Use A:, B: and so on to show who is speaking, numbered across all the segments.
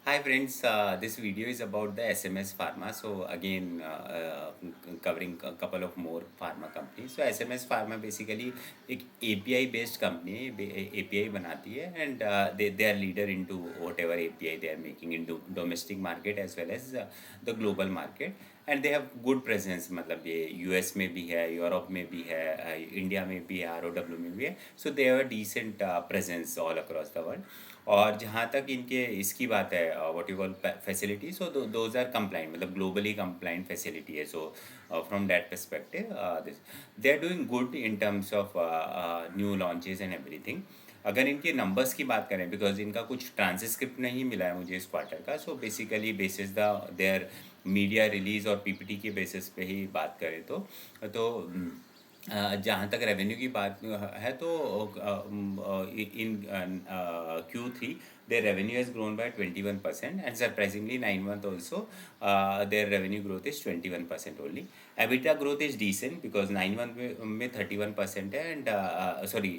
A: Hi friends, this video is about the SMS Pharma. So again, covering a couple of more pharma companies. So SMS Pharma basically एक API based company API बनाती है and they are leader into whatever API they are making into domestic market as well as the global market. And they have good presence, मतलब ये US में भी है, Europe में भी है, इंडिया में भी है, आरओडब्ल्यू में भी है. So they have a decent presence all across the world. और जहाँ तक इनके इसकी बात है, what you call facility, so those are compliant, मतलब ग्लोबली कंप्लाइंट फैसिलिटी है. So from that perspective they are doing good in terms of new launches and everything. अगर इनके नंबर्स की बात करें, बिकॉज इनका कुछ ट्रांसक्रिप्ट नहीं मिला है मुझे इस क्वार्टर का, so basically basis the their media release और पीपीटी के बेसिस पे ही बात करें तो जहाँ तक रेवेन्यू की बात है तो इन Q3 their revenue has grown by 21% and surprisingly 9 month also their revenue growth is 21% only. EBITDA growth is decent because 9 month में 31% है and sorry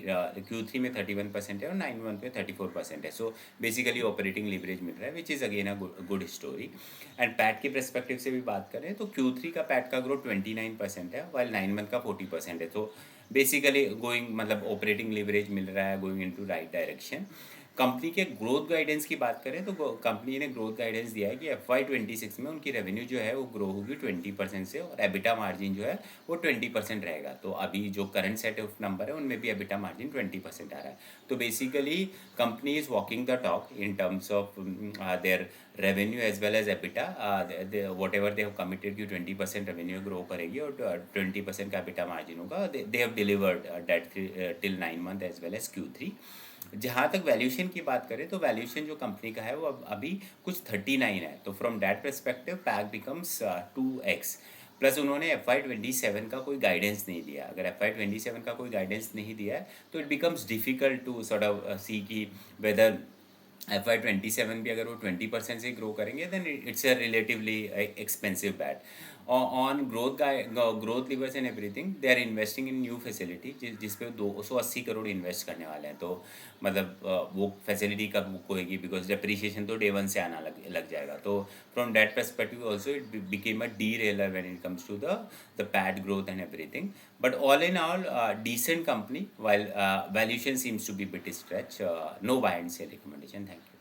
A: Q3 में 31% है और 9 month में 34% है. So basically operating leverage मिल रहा है, which is again a good story. And PAT के perspective से भी बात करें तो Q3 का PAT का growth 29% है while 9 month का 40% है. तो बेसिकली गोइंग, मतलब ऑपरेटिंग लिवरेज मिल रहा है, going into right direction. Company के ग्रोथ गाइडेंस की बात करें तो कंपनी ने ग्रोथ गाइडेंस दिया है कि FY26 में उनकी रेवेन्यू जो है वो ग्रो होगी 20% से और एबिटा मार्जिन जो है वो 20% रहेगा. तो अभी जो करंट सेट ऑफ नंबर है उनमें भी एबिटा मार्जिन 20% आ रहा है. तो basically company is walking the talk in terms of their revenue as well as EBITDA. Whatever they have committed कि 20% रेवेन्यू ग्रो करेगी और 20% का एबिटा मार्जिन होगा. They have delivered that till 9 month as well as Q3. जहाँ तक valuation की बात करें तो वैल्यूशन जो कंपनी का है वो अभी कुछ 39 है. तो from that perspective pack becomes 2x. Plus उन्होंने FY27 का कोई गाइडेंस नहीं दिया. अगर FY27 का कोई गाइडेंस नहीं दिया है तो it becomes difficult to sort of see की वेदर FY27 भी अगर वो 20% से ग्रो करेंगे then it's a relatively expensive bet. On growth levers and everything they are investing in new facility जिसपे 280 करोड़ इन्वेस्ट करने वाले हैं. तो मतलब वो फैसिलिटी कब बुक होएगी, बिकॉज डेप्रिसिएशन तो डे 1 से आना लग जाएगा. तो from that perspective also it became a derailer when it comes to the pad growth and everything. But all in all, decent company, while valuation seems to be bit stretch. No buy and sell recommendation. Thank you.